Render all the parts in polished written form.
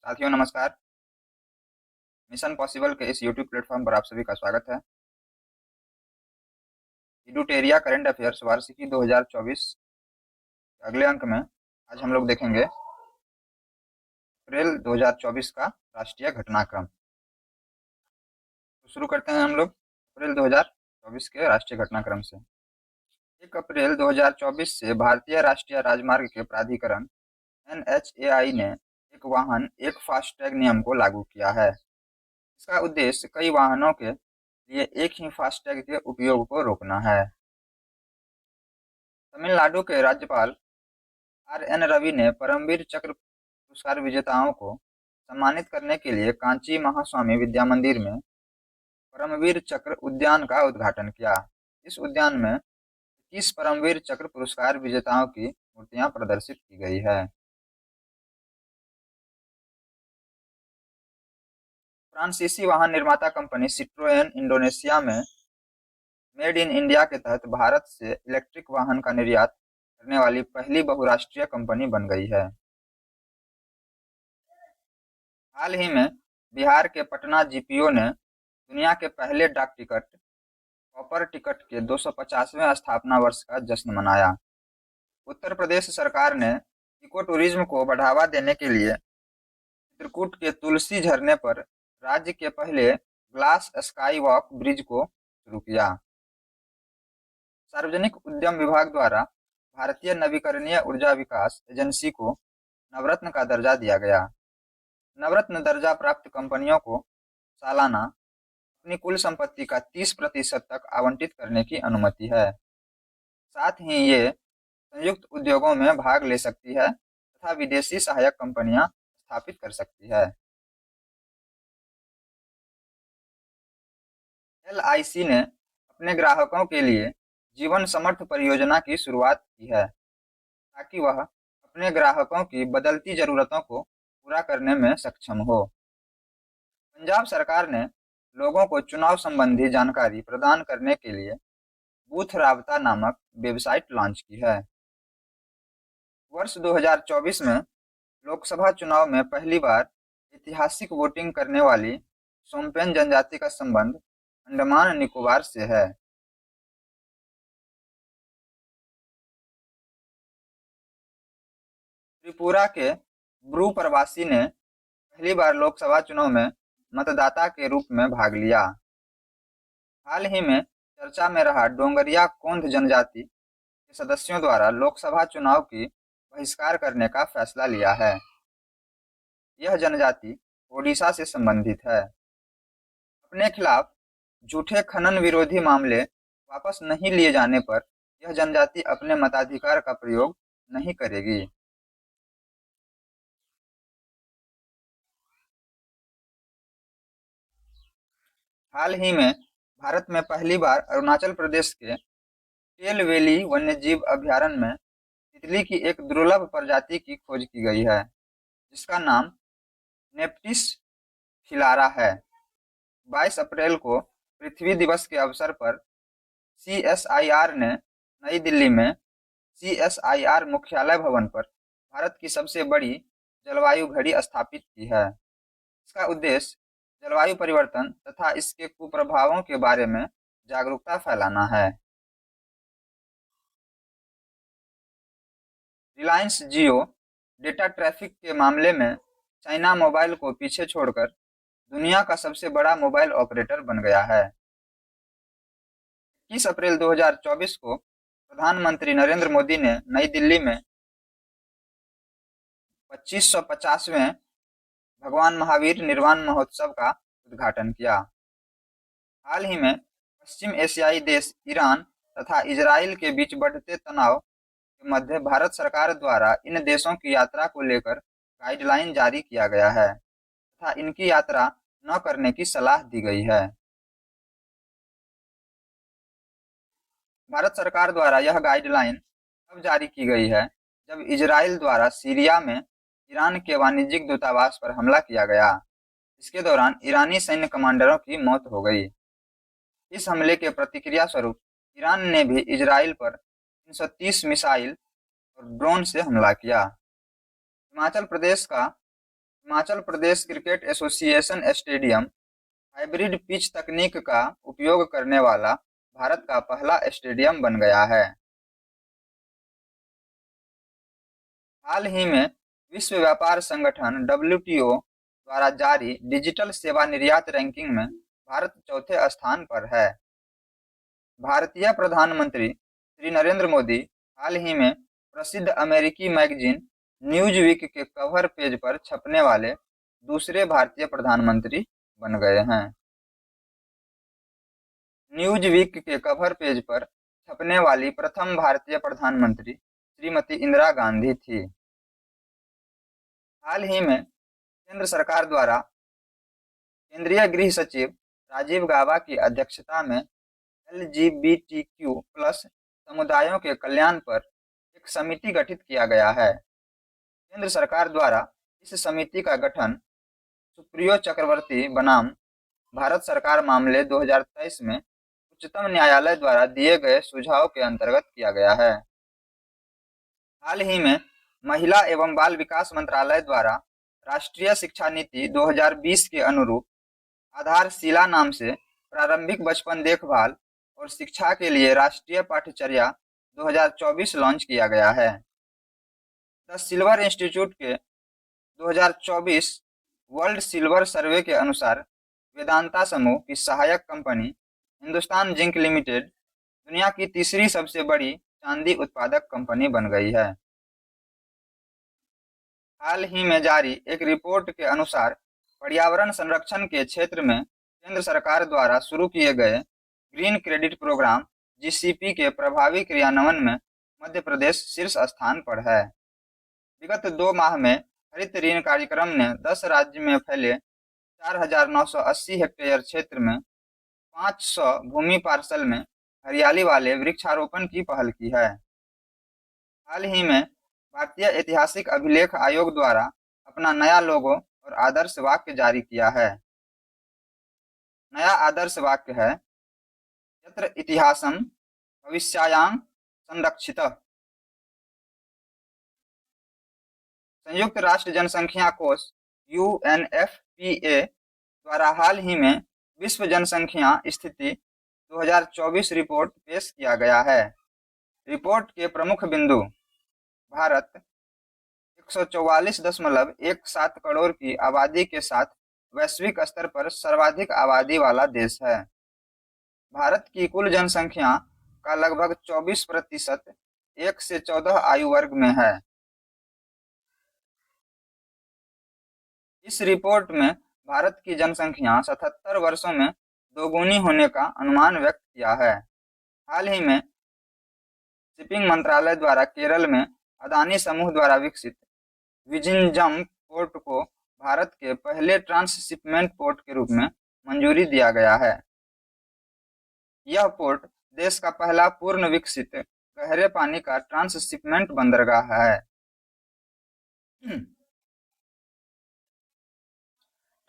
साथियों नमस्कार। Mission possible के इस यूट्यूब प्लेटफॉर्म पर आप सभी का स्वागत है। इडुटेरिया करंट अफेयर्स वार्षिकी 2024 के अगले अंक में आज हम लोग देखेंगे अप्रैल 2024 का राष्ट्रीय घटनाक्रम। तो शुरू करते हैं हम लोग अप्रैल 2024 के राष्ट्रीय घटनाक्रम से। 1 अप्रैल 2024 से भारतीय राष्ट्रीय राजमार्ग के प्राधिकरण NHAI ने एक फास्टैग नियम को लागू किया है। इसका उद्देश्य कई वाहनों के लिए एक ही फास्टैग के उपयोग को रोकना है। तमिलनाडु के राज्यपाल RN रवि ने परमवीर चक्र पुरस्कार विजेताओं को सम्मानित करने के लिए कांची महास्वामी विद्या मंदिर में परमवीर चक्र उद्यान का उद्घाटन किया। इस उद्यान में 21 परमवीर चक्र पुरस्कार विजेताओं की मूर्तियां प्रदर्शित की गई है। फ्रांसीसी वाहन निर्माता कंपनी सिट्रोएन इंडोनेशिया में मेड इन इंडिया के तहत भारत से इलेक्ट्रिक वाहन का निर्यात करने वाली पहली बहुराष्ट्रीय कंपनी बन गई है। हाल ही में बिहार के पटना जीपीओ ने दुनिया के पहले डाक टिकट कॉपर टिकट के 250वें स्थापना वर्ष का जश्न मनाया। उत्तर प्रदेश सरकार ने इको टूरिज्म को बढ़ावा देने के लिए चित्रकूट के तुलसी झरने पर राज्य के पहले ग्लास स्काई वॉक ब्रिज को शुरू किया। सार्वजनिक उद्यम विभाग द्वारा भारतीय नवीकरणीय ऊर्जा विकास एजेंसी को नवरत्न का दर्जा दिया गया। नवरत्न दर्जा प्राप्त कंपनियों को सालाना अपनी कुल संपत्ति का 30% तक आवंटित करने की अनुमति है। साथ ही ये संयुक्त उद्योगों में भाग ले सकती है तथा विदेशी सहायक कंपनियां स्थापित कर सकती है। LIC ने अपने ग्राहकों के लिए जीवन समर्थ परियोजना की शुरुआत की है ताकि वह अपने ग्राहकों की बदलती जरूरतों को पूरा करने में सक्षम हो। पंजाब सरकार ने लोगों को चुनाव संबंधी जानकारी प्रदान करने के लिए बूथ राबता नामक वेबसाइट लॉन्च की है। वर्ष 2024 में लोकसभा चुनाव में पहली बार ऐतिहासिक वोटिंग करने वाली सोम्पेन जनजाति का संबंध अंडमान निकोबार से है। त्रिपुरा के ब्रू प्रवासी ने पहली बार लोकसभा चुनाव में मतदाता के रूप में भाग लिया। हाल ही में चर्चा में रहा डोंगरिया कोंध जनजाति के सदस्यों द्वारा लोकसभा चुनाव की बहिष्कार करने का फैसला लिया है। यह जनजाति ओडिशा से संबंधित है। अपने खिलाफ झूठे खनन विरोधी मामले वापस नहीं लिए जाने पर यह जनजाति अपने मताधिकार का प्रयोग नहीं करेगी। हाल ही में भारत में पहली बार अरुणाचल प्रदेश के टेल वैली वन्यजीव अभयारण्य में तितली की एक दुर्लभ प्रजाति की खोज की गई है जिसका नाम नेप्टिस फिलारा है। 22 अप्रैल को पृथ्वी दिवस के अवसर पर CSIR ने नई दिल्ली में CSIR मुख्यालय भवन पर भारत की सबसे बड़ी जलवायु घड़ी स्थापित की है। इसका उद्देश्य जलवायु परिवर्तन तथा इसके कुप्रभावों के बारे में जागरूकता फैलाना है। रिलायंस जियो डेटा ट्रैफिक के मामले में चाइना मोबाइल को पीछे छोड़कर दुनिया का सबसे बड़ा मोबाइल ऑपरेटर बन गया है। 21 अप्रैल 2024 को प्रधानमंत्री नरेंद्र मोदी ने नई दिल्ली में 2550वें भगवान महावीर निर्वाण महोत्सव का उद्घाटन किया। हाल ही में पश्चिम एशियाई देश ईरान तथा इजराइल के बीच बढ़ते तनाव के मध्य भारत सरकार द्वारा इन देशों की यात्रा को लेकर गाइडलाइन जारी किया गया है तथा इनकी यात्रा न करने की सलाह दी गई है। भारत सरकार द्वारा यह गाइडलाइन तब जारी की गई है जब इजराइल द्वारा सीरिया में ईरान के वाणिज्यिक दूतावास पर हमला किया गया। इसके दौरान ईरानी सैन्य कमांडरों की मौत हो गई। इस हमले के प्रतिक्रिया स्वरूप ईरान ने भी इजराइल पर 330 मिसाइल और ड्रोन से हमला किया। Himachal Pradesh cricket association stadium hybrid pitch तकनीक का उपयोग करने वाला भारत का पहला स्टेडियम बन गया है। हाल ही में विश्व व्यापार संगठन (WTO) द्वारा जारी डिजिटल सेवा निर्यात रैंकिंग में भारत चौथे स्थान पर है। भारतीय प्रधानमंत्री श्री नरेंद्र मोदी हाल ही में प्रसिद्ध अमेरिकी मैगजीन न्यूज़वीक के कवर पेज पर छपने वाले दूसरे भारतीय प्रधानमंत्री बन गए हैं। न्यूज़वीक के कवर पेज पर छपने वाली प्रथम भारतीय प्रधानमंत्री श्रीमती इंदिरा गांधी थी। हाल ही में केंद्र सरकार द्वारा केंद्रीय गृह सचिव राजीव गाबा की अध्यक्षता में LGBTQ+ समुदायों के कल्याण पर एक समिति गठित किया गया है। केंद्र सरकार द्वारा इस समिति का गठन सुप्रियो चक्रवर्ती बनाम भारत सरकार मामले 2023 में उच्चतम न्यायालय द्वारा दिए गए सुझाव के अंतर्गत किया गया है। हाल ही में महिला एवं बाल विकास मंत्रालय द्वारा राष्ट्रीय शिक्षा नीति 2020 के अनुरूप आधारशिला नाम से प्रारंभिक बचपन देखभाल और शिक्षा के लिए राष्ट्रीय पाठ्यचर्या 2024 लॉन्च किया गया है। द सिल्वर इंस्टीट्यूट के 2024 वर्ल्ड सिल्वर सर्वे के अनुसार वेदांता समूह की सहायक कंपनी हिंदुस्तान जिंक लिमिटेड दुनिया की तीसरी सबसे बड़ी चांदी उत्पादक कंपनी बन गई है। हाल ही में जारी एक रिपोर्ट के अनुसार पर्यावरण संरक्षण के क्षेत्र में केंद्र सरकार द्वारा शुरू किए गए ग्रीन क्रेडिट प्रोग्राम (GCP) के प्रभावी क्रियान्वयन में मध्य प्रदेश शीर्ष स्थान पर है। विगत 2 माह में हरित ऋण कार्यक्रम ने 10 राज्य में फैले 4,980 हेक्टेयर क्षेत्र में 500 भूमि पार्सल में हरियाली वाले वृक्षारोपण की पहल की है। हाल ही में भारतीय ऐतिहासिक अभिलेख आयोग द्वारा अपना नया लोगो और आदर्श वाक्य जारी किया है। नया आदर्श वाक्य है, यत्र इतिहासं भविष्यायां संरक्षितः। संयुक्त राष्ट्र जनसंख्या कोष UNFPA द्वारा हाल ही में विश्व जनसंख्या स्थिति 2024 रिपोर्ट पेश किया गया है। रिपोर्ट के प्रमुख बिंदु: भारत 144.17 करोड़ की आबादी के साथ वैश्विक स्तर पर सर्वाधिक आबादी वाला देश है। भारत की कुल जनसंख्या का लगभग 24% 1 से 14 आयु वर्ग में है। इस रिपोर्ट में भारत की जनसंख्या 77 वर्षों में दोगुनी होने का अनुमान व्यक्त किया है। हाल ही में शिपिंग मंत्रालय द्वारा केरल में अदानी समूह द्वारा विकसित विझिंजम पोर्ट को भारत के पहले ट्रांसशिपमेंट पोर्ट के रूप में मंजूरी दिया गया है। यह पोर्ट देश का पहला पूर्ण विकसित गहरे पानी का ट्रांसशिपमेंट बंदरगाह है।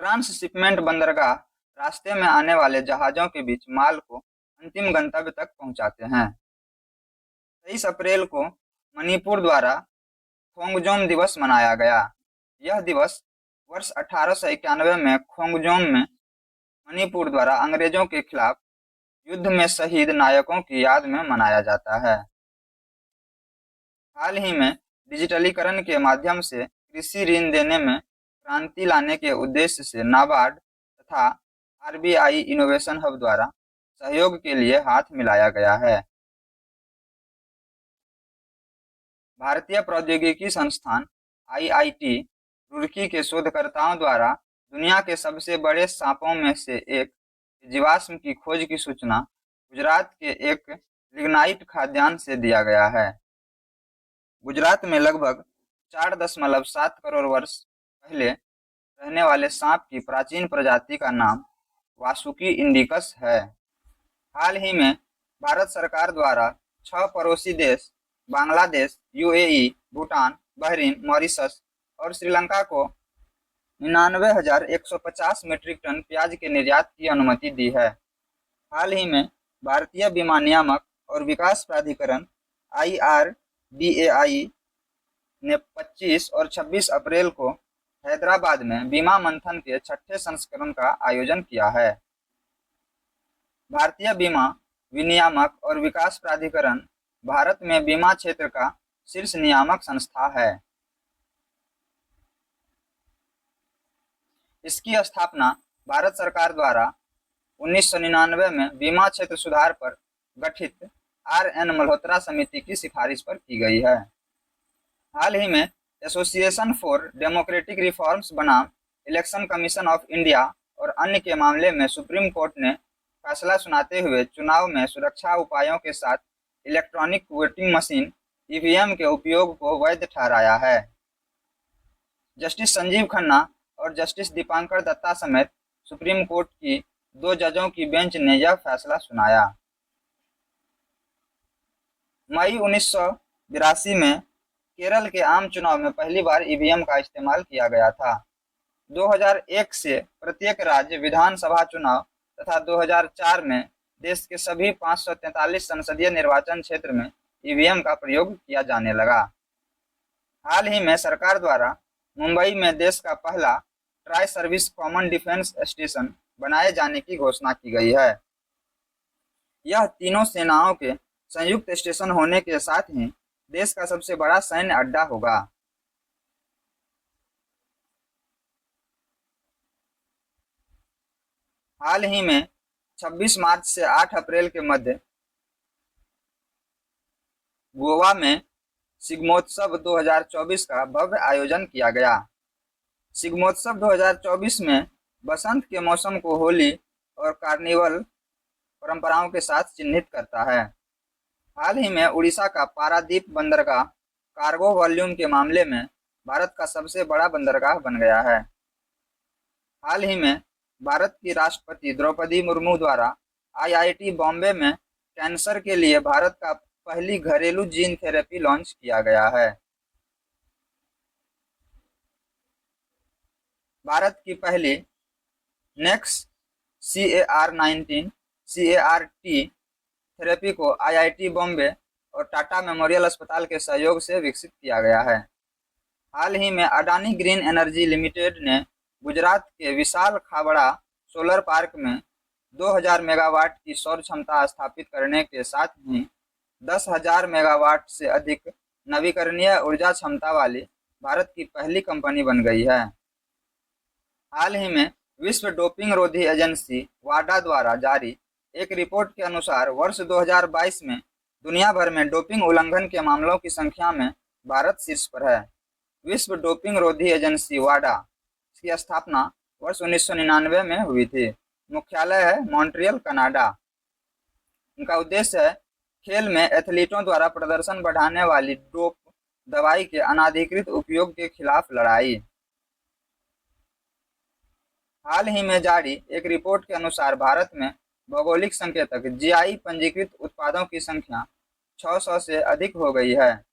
ट्रांसशिपमेंट बंदरगाह रास्ते में आने वाले जहाज़ों के बीच माल को अंतिम गंतव्य तक पहुंचाते हैं। 23 अप्रैल को मणिपुर द्वारा खोंगजोम दिवस मनाया गया। यह दिवस वर्ष 1891 में खोंगजोम में मणिपुर द्वारा अंग्रेजों के खिलाफ युद्ध में शहीद नायकों की याद में मनाया जाता है। हाल ही में डिजिटलीकरण के माध्यम से कृषि ऋण देने में क्रांति लाने के उद्देश्य से नाबार्ड तथा RBI इनोवेशन हब द्वारा सहयोग के लिए हाथ मिलाया गया है। भारतीय प्रौद्योगिकी संस्थान IIT रुड़की के शोधकर्ताओं द्वारा दुनिया के सबसे बड़े सांपों में से एक जीवाश्म की खोज की सूचना गुजरात के एक लिग्नाइट खाद्यान्न से दिया गया है। गुजरात में लगभग 4.7 करोड़ वर्ष पहले रहने वाले सांप की प्राचीन प्रजाति का नाम वासुकी इंडिकस है। हाल ही में भारत सरकार द्वारा 6 पड़ोसी देश Bangladesh, UAE, Bhutan, Bahrain, Mauritius और श्रीलंका को 99,150 मीट्रिक टन प्याज के निर्यात की अनुमति दी है। हाल ही में भारतीय बीमा नियामक और विकास प्राधिकरण IRDAI ने 25 और 26 अप्रैल को हैदराबाद में बीमा मंथन के 6ठे संस्करण का आयोजन किया है। भारतीय बीमा विनियामक और विकास प्राधिकरण भारत में बीमा क्षेत्र का शीर्ष नियामक संस्था है। इसकी स्थापना भारत सरकार द्वारा 1999 में बीमा क्षेत्र सुधार पर गठित आर.एन. मल्होत्रा समिति की सिफारिश पर की गई है। हाल ही में एसोसिएशन फॉर डेमोक्रेटिक रिफॉर्म्स बनाम इलेक्शन कमीशन ऑफ इंडिया और अन्य के मामले में सुप्रीम कोर्ट ने फैसला सुनाते हुए चुनाव में सुरक्षा उपायों के साथ इलेक्ट्रॉनिक वोटिंग मशीन ईवीएम के उपयोग को वैध ठहराया है। जस्टिस संजीव खन्ना और जस्टिस दीपांकर दत्ता समेत सुप्रीम कोर्ट की 2 जजों की बेंच ने यह फैसला सुनाया। मई 1982 में केरल के आम चुनाव में पहली बार ईवीएम का इस्तेमाल किया गया था। 2001 से प्रत्येक राज्य विधानसभा चुनाव तथा 2004 में देश के सभी 543 संसदीय निर्वाचन क्षेत्र में ईवीएम का प्रयोग किया जाने लगा। हाल ही में सरकार द्वारा मुंबई में देश का पहला tri service common defence station बनाए जाने की घोषणा की गई है। यह तीनों सेनाओं के संयुक्त स्टेशन होने के साथ ही देश का सबसे बड़ा सैन्य अड्डा होगा। हाल ही में 26 मार्च से 8 अप्रैल के मध्य गोवा में शिग्मोत्सव 2024 का भव्य आयोजन किया गया। शिग्मोत्सव 2024 में बसंत के मौसम को होली और कार्निवल परंपराओं के साथ चिन्हित करता है। हाल ही में उड़ीसा का पारादीप बंदरगाह कार्गो वॉल्यूम के मामले में भारत का सबसे बड़ा बंदरगाह बन गया है। हाल ही में भारत की राष्ट्रपति द्रौपदी मुर्मू द्वारा आईआईटी बॉम्बे में कैंसर के लिए भारत का पहली घरेलू जीन थेरेपी लॉन्च किया गया है। भारत की पहली नेक्स CAR-19 CAR-T थेरेपी को आईआईटी बॉम्बे और टाटा मेमोरियल अस्पताल के सहयोग से विकसित किया गया है। हाल ही में अडानी ग्रीन एनर्जी लिमिटेड ने गुजरात के विशाल खाबड़ा सोलर पार्क में 2000 मेगावाट की सौर क्षमता स्थापित करने के साथ ही 10,000 मेगावाट से अधिक नवीकरणीय ऊर्जा क्षमता वाली भारत की पहली कंपनी बन गई है। हाल ही में विश्व डोपिंग रोधी एजेंसी वाडा द्वारा जारी एक रिपोर्ट के अनुसार वर्ष 2022 में दुनिया भर में डोपिंग उल्लंघन के मामलों की संख्या में भारत शीर्ष पर है। विश्व डोपिंग रोधी एजेंसी वाडा की स्थापना वर्ष 1999 में हुई थी। मुख्यालय है मॉन्ट्रियल, कनाडा। इनका उद्देश्य है खेल में एथलीटों द्वारा प्रदर्शन बढ़ाने वाली डोप दवाई के अनाधिकृत उपयोग के खिलाफ लड़ाई। हाल ही में जारी एक रिपोर्ट के अनुसार भारत में भौगोलिक संकेतक जीआई पंजीकृत उत्पादों की संख्या 600 से अधिक हो गई है।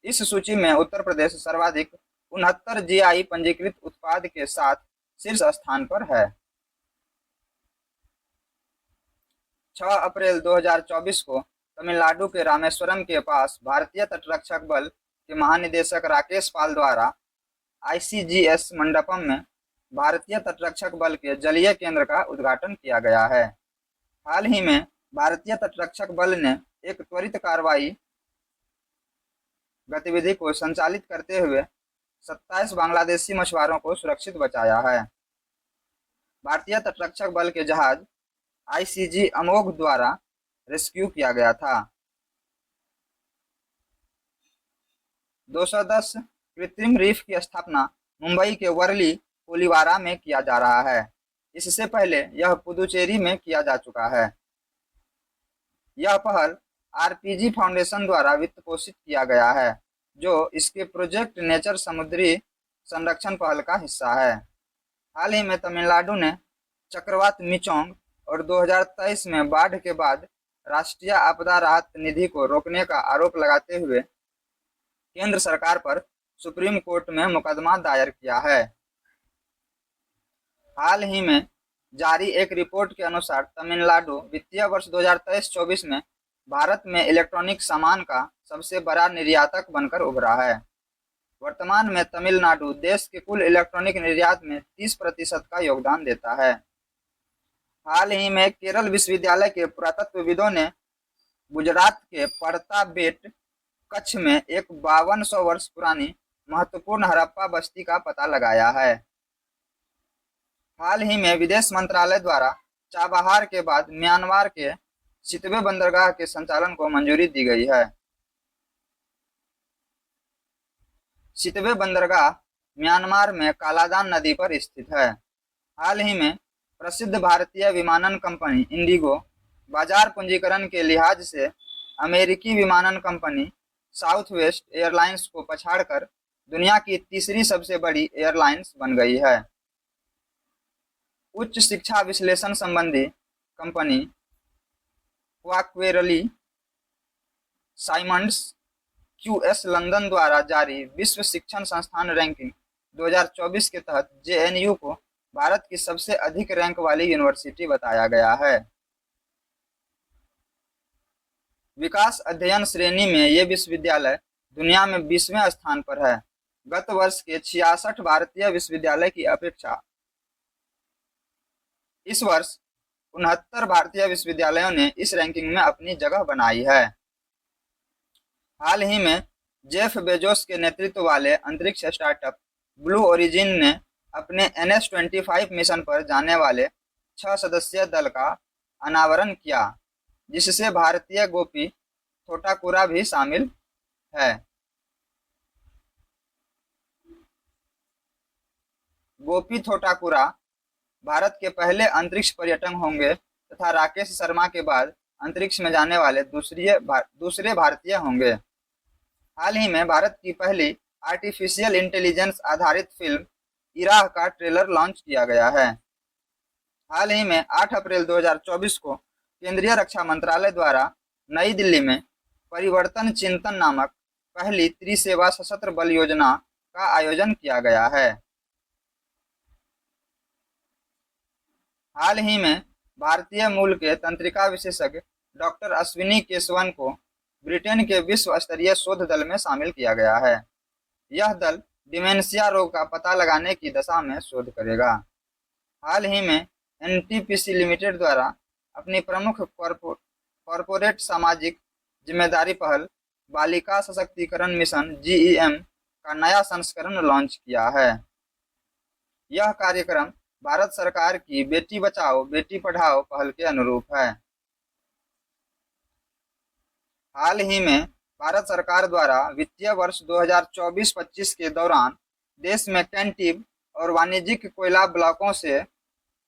इस सूची में उत्तर प्रदेश सर्वाधिक 69 जीआई पंजीकृत उत्पाद के साथ शीर्ष स्थान पर है। 6 अप्रैल 2024 को तमिलनाडु के रामेश्वरम के पास भारतीय तटरक्षक बल के महानिदेशक राकेश पाल द्वारा ICGS मंडपम में भारतीय तटरक्षक बल के जलीय केंद्र का उद्घाटन किया गया है। हाल ही में भारतीय तटरक्षक बल ने एक त्वरित कार्रवाई गतिविधि को संचालित करते हुए 27 बांग्लादेशी मछुआरों को सुरक्षित बचाया है। भारतीय तटरक्षक बल के जहाज ICG अमोघ द्वारा रेस्क्यू किया गया था। 210 कृत्रिम रीफ की स्थापना मुंबई के वर्ली कोलीवारा में किया जा रहा है। इससे पहले यह पुदुचेरी में किया जा चुका है। यह पहल RPG फाउंडेशन द्वारा वित्त पोषित किया गया है, जो इसके प्रोजेक्ट नेचर समुद्री संरक्षण पहल का हिस्सा है। हाल ही में तमिलनाडु ने चक्रवात मिचोंग और 2023 में बाढ़ के बाद राष्ट्रीय आपदा राहत निधि को रोकने का आरोप लगाते हुए केंद्र सरकार पर सुप्रीम कोर्ट में मुकदमा दायर किया है। हाल ही में जारी एक रिपोर्ट के अनुसार तमिलनाडु वित्तीय वर्ष 2023-24 में भारत में इलेक्ट्रॉनिक सामान का सबसे बड़ा निर्यातक बनकर उभरा है। वर्तमान में तमिलनाडु देश के कुल इलेक्ट्रॉनिक निर्यात में 30% का योगदान देता है। हाल ही में केरल विश्वविद्यालय के पुरातत्वविदों ने गुजरात के परताबेट कच्छ में एक 5200 वर्ष पुरानी महत्वपूर्ण हड़प्पा बस्ती का पता लगाया है। हाल ही में विदेश मंत्रालय द्वारा चाबहार के बाद म्यांमार के सितवे बंदरगाह के संचालन को मंजूरी दी गई है। सितवे बंदरगाह म्यांमार में कालादान नदी पर स्थित है। हाल ही में प्रसिद्ध भारतीय विमानन कंपनी इंडिगो बाजार पूंजीकरण के लिहाज से अमेरिकी विमानन कंपनी साउथवेस्ट एयरलाइंस को पछाड़कर दुनिया की तीसरी सबसे बड़ी एयरलाइंस बन गई है। उच्च शिक्षा विश्लेषण संबंधी कंपनी क्वाकवेरली साइमंड्स क्यूएस लंदन द्वारा जारी विश्व शिक्षण संस्थान रैंकिंग 2024 के तहत जेएनयू को भारत की सबसे अधिक रैंक वाली यूनिवर्सिटी बताया गया है। विकास अध्ययन श्रेणी में ये विश्वविद्यालय दुनिया में 20वें स्थान पर है। गत वर्ष के 66 भारतीय विश्वविद्यालय की अपेक्षा इस वर्ष 69 भारतीय विश्वविद्यालयों ने इस रैंकिंग में अपनी जगह बनाई है। हाल ही में जेफ बेजोस के नेतृत्व वाले अंतरिक्ष स्टार्टअप ब्लू ओरिजिन ने अपने NS-25 मिशन पर जाने वाले 6 सदस्यीय दल का अनावरण किया, जिससे भारतीय गोपी थोटाकुरा भी शामिल है। गोपी थोटाकुरा भारत के पहले अंतरिक्ष पर्यटक होंगे तथा राकेश शर्मा के बाद अंतरिक्ष में जाने वाले दूसरे भारतीय होंगे। हाल ही में भारत की पहली आर्टिफिशियल इंटेलिजेंस आधारित फिल्म इराह का ट्रेलर लॉन्च किया गया है। हाल ही में 8 अप्रैल 2024 को केंद्रीय रक्षा मंत्रालय द्वारा नई दिल्ली में परिवर्तन चिंतन नामक पहली त्रिसेवा सशस्त्र बल योजना का आयोजन किया गया है। हाल ही में भारतीय मूल के तंत्रिका विशेषज्ञ डॉक्टर अश्विनी केशवन को ब्रिटेन के विश्व स्तरीय शोध दल में शामिल किया गया है। यह दल डिमेंशिया रोग का पता लगाने की दिशा में शोध करेगा। हाल ही में एनटीपीसी लिमिटेड द्वारा अपनी प्रमुख कॉरपोरेट सामाजिक जिम्मेदारी पहल बालिका सशक्तिकरण मिशन GEM का नया संस्करण लॉन्च किया है। यह कार्यक्रम भारत सरकार की बेटी बचाओ बेटी पढ़ाओ पहल के अनुरूप है। हाल ही में भारत सरकार द्वारा वित्तीय वर्ष 2024-25 के दौरान देश में कैंटिव और वाणिज्यिक कोयला ब्लॉकों से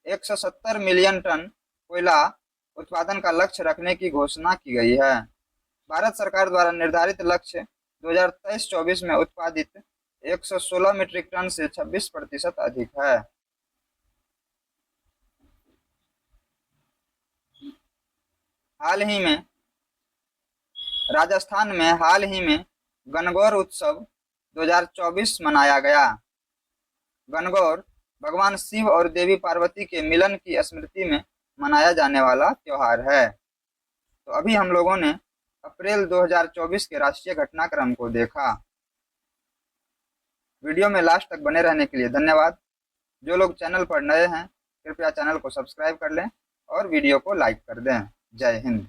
170 मिलियन टन कोयला उत्पादन का लक्ष्य रखने की घोषणा की गई है। भारत सरकार द्वारा निर्धारित लक्ष्य 2023-24 में उत्पादित 116 मीट्रिक टन से 26% अधिक है। राजस्थान में हाल ही में गणगौर उत्सव 2024 मनाया गया। गणगौर भगवान शिव और देवी पार्वती के मिलन की स्मृति में मनाया जाने वाला त्योहार है। तो अभी हम लोगों ने अप्रैल 2024 के राष्ट्रीय घटनाक्रम को देखा। वीडियो में लास्ट तक बने रहने के लिए धन्यवाद। जो लोग चैनल पर नए हैं कृपया चैनल को सब्सक्राइब कर लें और वीडियो को लाइक कर दें। जय हिंद।